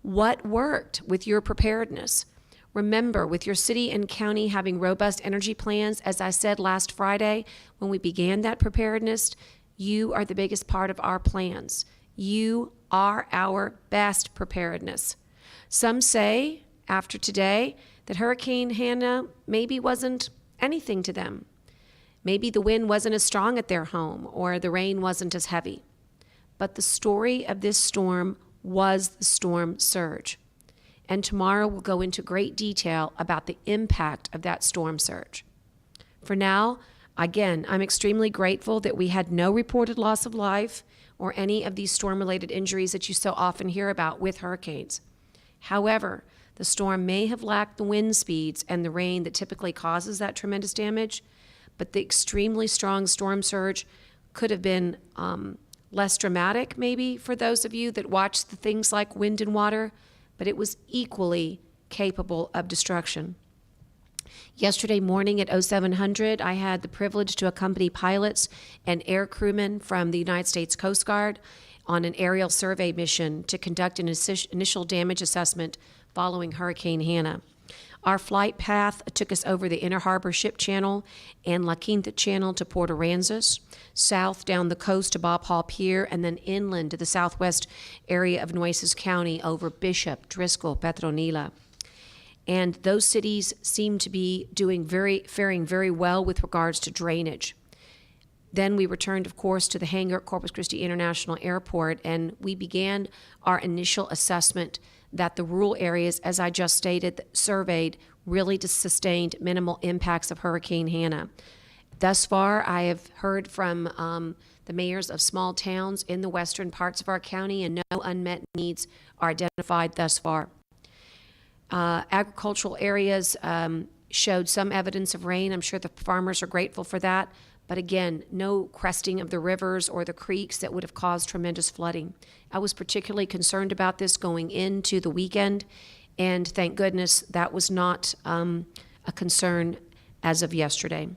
What worked with your preparedness? Remember, with your city and county having robust energy plans, as I said last Friday when we began that preparedness, you are the biggest part of our plans. You are our best preparedness. Some say, after today, that Hurricane Hannah maybe wasn't anything to them. Maybe the wind wasn't as strong at their home, or the rain wasn't as heavy. But the story of this storm was the storm surge. And tomorrow we'll go into great detail about the impact of that storm surge. For now, again, I'm extremely grateful that we had no reported loss of life or any of these storm-related injuries that you so often hear about with hurricanes. However, the storm may have lacked the wind speeds and the rain that typically causes that tremendous damage, but the extremely strong storm surge could have been less dramatic maybe for those of you that watch the things like wind and water, but it was equally capable of destruction. Yesterday morning at 0700, I had the privilege to accompany pilots and air crewmen from the United States Coast Guard on an aerial survey mission to conduct an initial damage assessment following Hurricane Hannah. Our flight path took us over the Inner Harbor Ship Channel and La Quinta Channel to Port Aransas, south down the coast to Bob Hall Pier, and then inland to the southwest area of Nueces County over Bishop, Driscoll, Petronila. And those cities seem to be faring very well with regards to drainage. Then we returned, of course, to the hangar at Corpus Christi International Airport, and we began our initial assessment that the rural areas, as I just stated, surveyed, really sustained minimal impacts of Hurricane Hannah. Thus far, I have heard from the mayors of small towns in the western parts of our county, and no unmet needs are identified thus far. Agricultural areas showed some evidence of rain. I'm sure the farmers are grateful for that. But again, no cresting of the rivers or the creeks that would have caused tremendous flooding. I was particularly concerned about this going into the weekend, and thank goodness that was not a concern as of yesterday.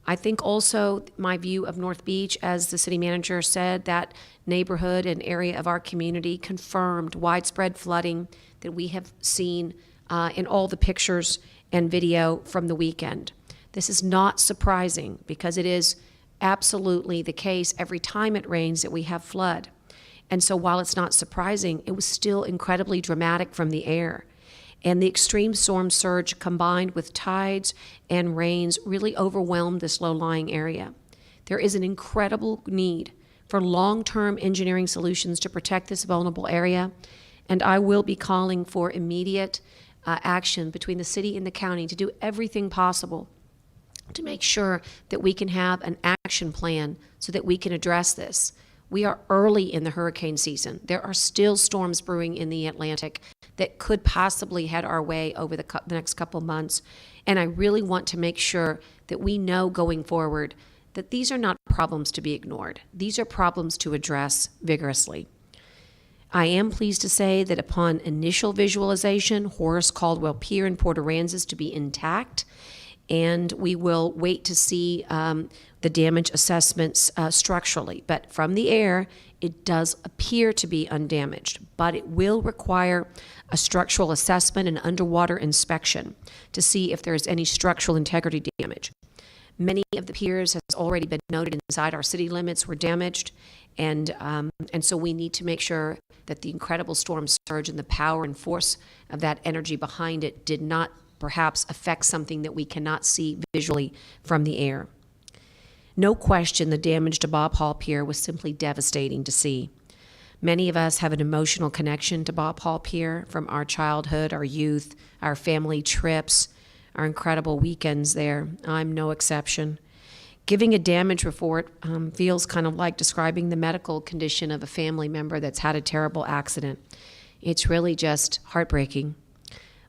I think also my view of North Beach, as the city manager said, that neighborhood and area of our community confirmed widespread flooding that we have seen in all the pictures and video from the weekend. This is not surprising because it is absolutely the case every time it rains that we have flood. And so while it's not surprising, it was still incredibly dramatic from the air. And the extreme storm surge combined with tides and rains really overwhelmed this low-lying area. There is an incredible need for long-term engineering solutions to protect this vulnerable area, and I will be calling for immediate action between the city and the county to do everything possible to make sure that we can have an action plan so that we can address this. We are early in the hurricane season. There are still storms brewing in the Atlantic that could possibly head our way over the next couple months. And I really want to make sure that we know going forward that these are not problems to be ignored. These are problems to address vigorously. I am pleased to say that upon initial visualization, Horace Caldwell Pier in Port Aransas to be intact, and we will wait to see the damage assessments structurally. But from the air, it does appear to be undamaged, but it will require a structural assessment and underwater inspection to see if there is any structural integrity damage. Many of the piers, has already been noted inside our city limits, were damaged, and so we need to make sure that the incredible storm surge and the power and force of that energy behind it did not perhaps affect something that we cannot see visually from the air. No question the damage to Bob Hall Pier was simply devastating to see. Many of us have an emotional connection to Bob Hall Pier from our childhood, our youth, our family trips, our incredible weekends there. I'm no exception. Giving a damage report feels kind of like describing the medical condition of a family member that's had a terrible accident. It's really just heartbreaking.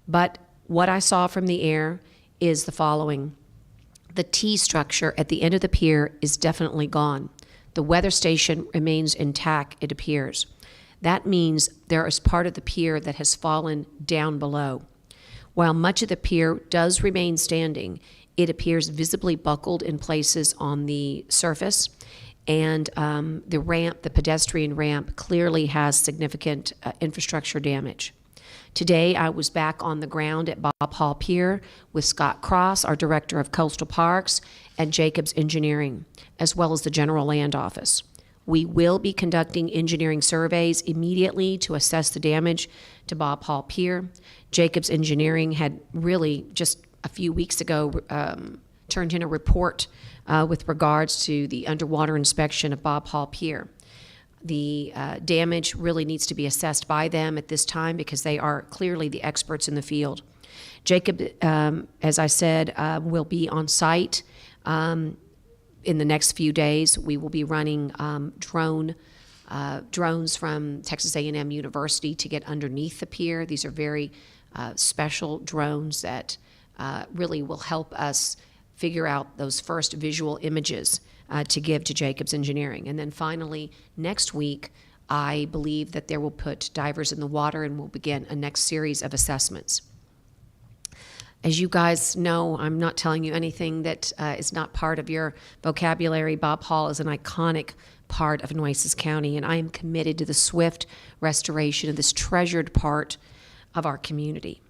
But what I saw from the air is the following. The T structure at the end of the pier is definitely gone. The weather station remains intact, it appears. That means there is part of the pier that has fallen down below. While much of the pier does remain standing, it appears visibly buckled in places on the surface, and the ramp, the pedestrian ramp, clearly has significant infrastructure damage. Today, I was back on the ground at Bob Hall Pier with Scott Cross, our Director of Coastal Parks, and Jacobs Engineering, as well as the General Land Office. We will be conducting engineering surveys immediately to assess the damage to Bob Hall Pier. Jacobs Engineering had really just a few weeks ago turned in a report with regards to the underwater inspection of Bob Hall Pier. The damage really needs to be assessed by them at this time because they are clearly the experts in the field. Jacob, as I said, will be on site in the next few days. We will be running drones from Texas A&M University to get underneath the pier. These are very special drones that really will help us figure out those first visual images to give to Jacobs Engineering. And then finally, next week, I believe that there will put divers in the water and we'll begin a next series of assessments. As you guys know, I'm not telling you anything that is not part of your vocabulary. Bob Hall is an iconic part of Nueces County, and I am committed to the swift restoration of this treasured part of our community.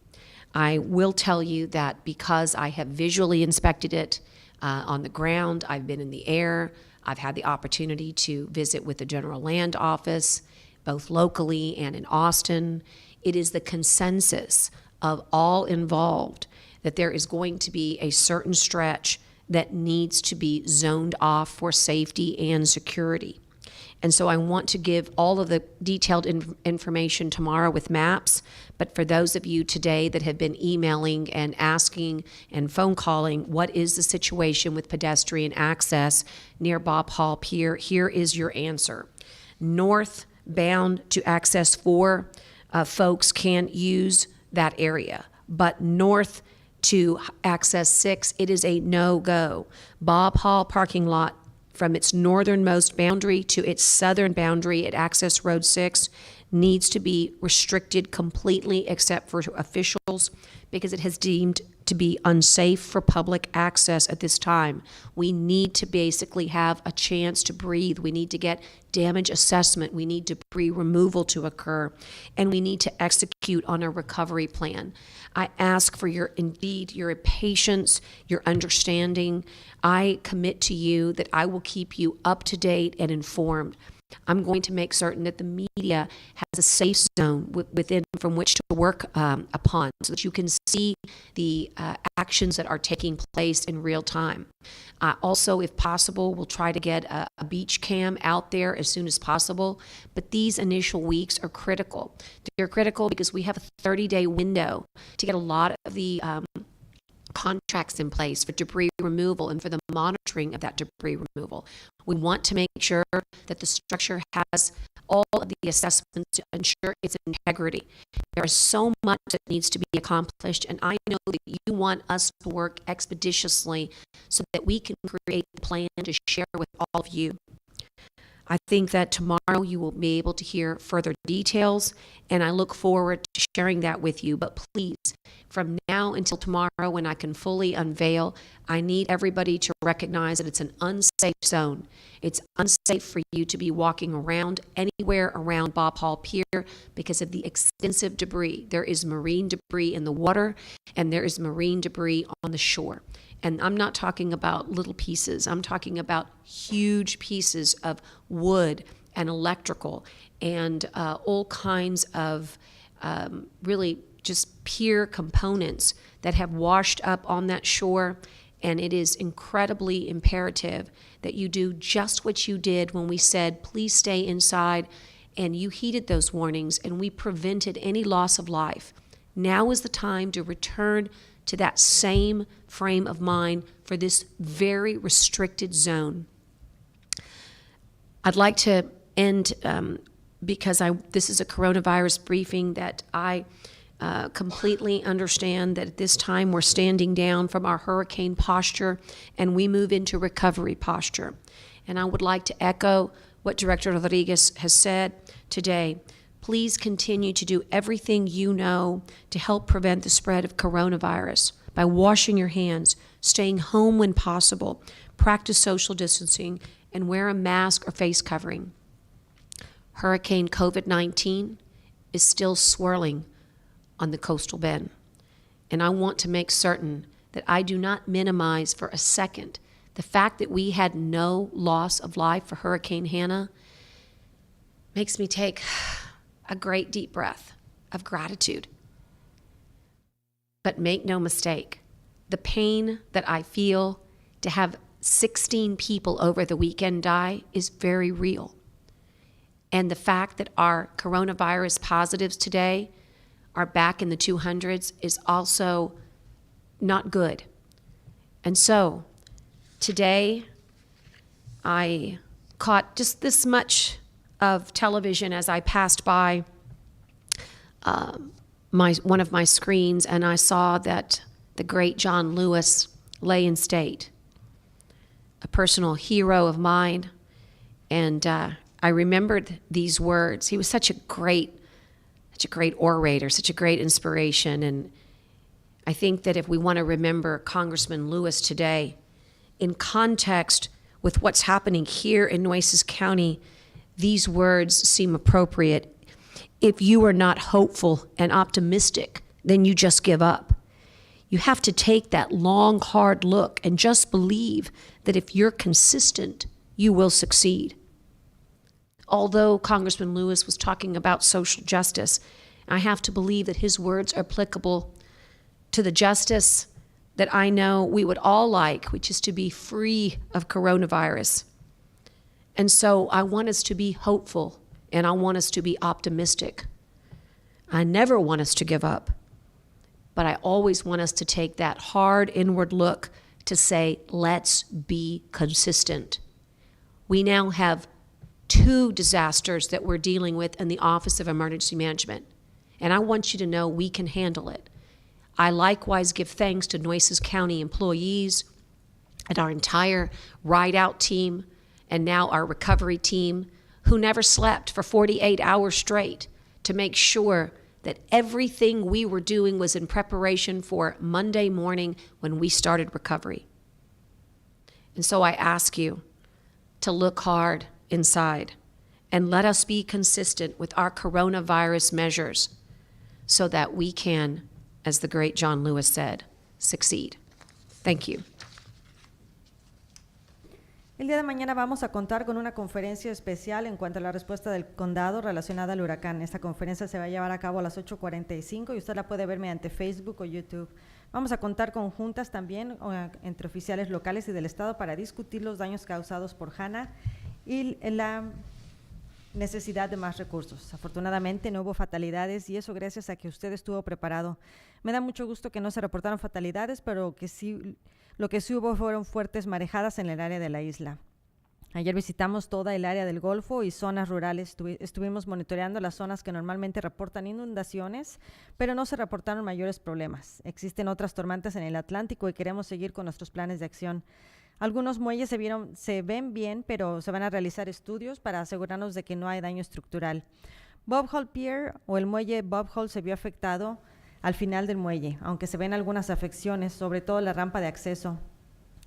I will tell you that because I have visually inspected it on the ground, I've been in the air, I've had the opportunity to visit with the General Land Office, both locally and in Austin. It is the consensus of all involved that there is going to be a certain stretch that needs to be zoned off for safety and security. And so I want to give all of the detailed information tomorrow with maps, but for those of you today that have been emailing and asking and phone calling, what is the situation with pedestrian access near Bob Hall Pier? Here is your answer. Northbound to access 4, folks can use that area, but north to access 6, it is a no-go. Bob Hall parking lot from its northernmost boundary to its southern boundary at Access Road 6 needs to be restricted completely except for officials because it has deemed to be unsafe for public access at this time. We need to basically have a chance to breathe. We need to get damage assessment. We need debris removal to occur, and we need to execute on a recovery plan. I ask for your patience, your understanding. I commit to you that I will keep you up to date and informed. I'm going to make certain that the media has a safe zone within from which to work upon so that you can see the actions that are taking place in real time. Also, if possible, we'll try to get a beach cam out there as soon as possible, but these initial weeks are critical. They're critical because we have a 30-day window to get a lot of the contracts in place for debris removal and for the monitoring of that debris removal. We want to make sure that the structure has all of the assessments to ensure its integrity. There is so much that needs to be accomplished, and I know that you want us to work expeditiously so that we can create a plan to share with all of you. I think that tomorrow you will be able to hear further details, and I look forward to sharing that with you. But please, from now until tomorrow when I can fully unveil, I need everybody to recognize that it's an unsafe zone. It's unsafe for you to be walking around anywhere around Bob Hall Pier because of the extensive debris. There is marine debris in the water, and there is marine debris on the shore. And I'm not talking about little pieces. I'm talking about huge pieces of wood and electrical and all kinds of really just pier components that have washed up on that shore. And it is incredibly imperative that you do just what you did when we said, please stay inside. And you heeded those warnings, and we prevented any loss of life. Now is the time to return to that same frame of mind for this very restricted zone. I'd like to end because this is a coronavirus briefing that I completely understand that at this time we're standing down from our hurricane posture and we move into recovery posture. And I would like to echo what Director Rodriguez has said today. Please continue to do everything you know to help prevent the spread of coronavirus by washing your hands, staying home when possible, practice social distancing, and wear a mask or face covering. Hurricane COVID-19 is still swirling on the coastal bend, and I want to make certain that I do not minimize for a second the fact that we had no loss of life for Hurricane Hannah. Makes me take a great deep breath of gratitude. But make no mistake, the pain that I feel to have 16 people over the weekend die is very real. And the fact that our coronavirus positives today are back in the 200s is also not good. And so today I caught just this much of television as I passed by one of my screens, and I saw that the great John Lewis lay in state, a personal hero of mine. And I remembered these words. He was such a great orator, such a great inspiration. And I think that if we want to remember Congressman Lewis today, in context with what's happening here in Nueces County, these words seem appropriate. If you are not hopeful and optimistic, then you just give up. You have to take that long, hard look and just believe that if you're consistent, you will succeed. Although Congressman Lewis was talking about social justice, I have to believe that his words are applicable to the justice that I know we would all like, which is to be free of coronavirus. And so I want us to be hopeful, and I want us to be optimistic. I never want us to give up, but I always want us to take that hard inward look to say, let's be consistent. We now have 2 disasters that we're dealing with in the Office of Emergency Management, and I want you to know we can handle it. I likewise give thanks to Nueces County employees and our entire ride-out team, and now our recovery team, who never slept for 48 hours straight to make sure that everything we were doing was in preparation for Monday morning when we started recovery. And so I ask you to look hard inside and let us be consistent with our coronavirus measures so that we can, as the great John Lewis said, succeed. Thank you. El día de mañana vamos a contar con una conferencia especial en cuanto a la respuesta del condado relacionada al huracán. Esta conferencia se va a llevar a cabo a las 8:45 y usted la puede ver mediante Facebook o YouTube. Vamos a contar con juntas también entre oficiales locales y del estado para discutir los daños causados por Hannah y la necesidad de más recursos. Afortunadamente no hubo fatalidades y eso gracias a que usted estuvo preparado. Me da mucho gusto que no se reportaron fatalidades, pero que sí, lo que sí hubo fueron fuertes marejadas en el área de la isla. Ayer visitamos toda el área del Golfo y zonas rurales. Estuvimos monitoreando las zonas que normalmente reportan inundaciones, pero no se reportaron mayores problemas. Existen otras tormentas en el Atlántico y queremos seguir con nuestros planes de acción. Algunos muelles se ven bien, pero se van a realizar estudios para asegurarnos de que no hay daño estructural. Bob Hall Pier o el muelle Bob Hall se vio afectado al final del muelle, aunque se ven algunas afecciones, sobre todo la rampa de acceso.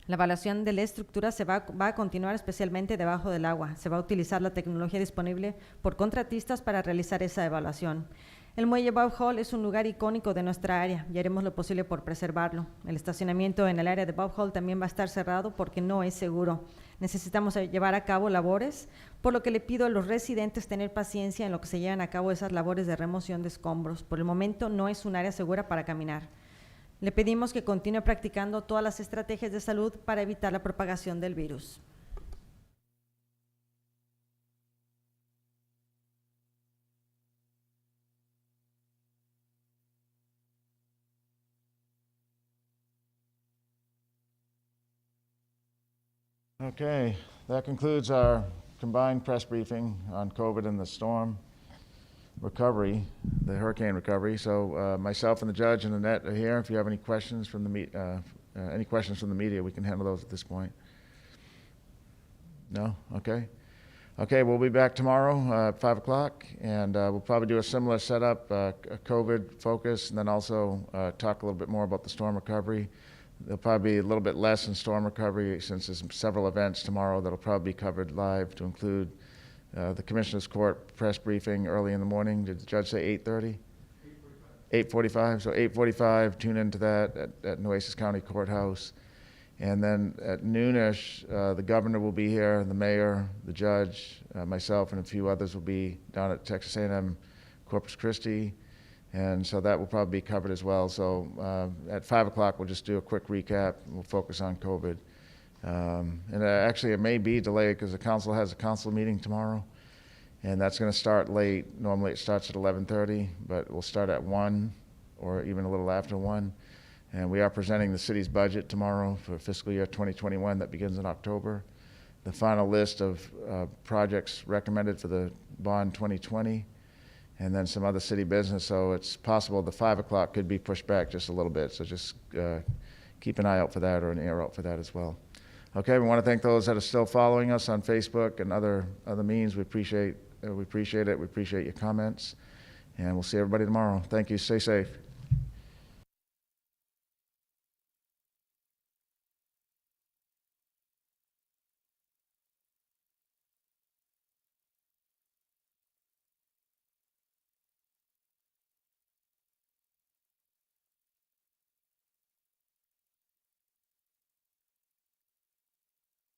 La evaluación de la estructura va a continuar especialmente debajo del agua. Se va a utilizar la tecnología disponible por contratistas para realizar esa evaluación. El muelle Bob Hall es un lugar icónico de nuestra área y haremos lo posible por preservarlo. El estacionamiento en el área de Bob Hall también va a estar cerrado porque no es seguro. Necesitamos llevar a cabo labores, por lo que le pido a los residentes tener paciencia en lo que se llevan a cabo esas labores de remoción de escombros. Por el momento no es un área segura para caminar. Le pedimos que continúe practicando todas las estrategias de salud para evitar la propagación del virus. Okay, that concludes our combined press briefing on COVID and the storm recovery, the hurricane recovery. So myself and the judge and Annette are here. If you have any questions from the media, we can handle those at this point. No? Okay. Okay, we'll be back tomorrow at 5 o'clock, and we'll probably do a similar setup, a COVID focus, and then also talk a little bit more about the storm recovery. There'll probably be a little bit less in storm recovery since there's several events tomorrow that'll probably be covered live, to include the Commissioner's Court press briefing early in the morning. Did the judge say 8:30? 8:45. So 8:45, tune into that at Nueces County Courthouse. And then at noonish, the governor will be here, the mayor, the judge, myself, and a few others will be down at Texas A&M Corpus Christi. And so that will probably be covered as well. So at 5 o'clock, we'll just do a quick recap. We'll focus on COVID. And actually, it may be delayed because the council has a council meeting tomorrow. And that's going to start late. Normally, it starts at 11:30, but we'll start at 1 or even a little after 1. And we are presenting the city's budget tomorrow for fiscal year 2021 that begins in October. The final list of projects recommended for the bond 2020, and then some other city business. So it's possible the 5 o'clock could be pushed back just a little bit. So just keep an eye out for that, or an ear out for that as well. Okay, we want to thank those that are still following us on Facebook and other means. We appreciate it. We appreciate your comments, and we'll see everybody tomorrow. Thank you. Stay safe.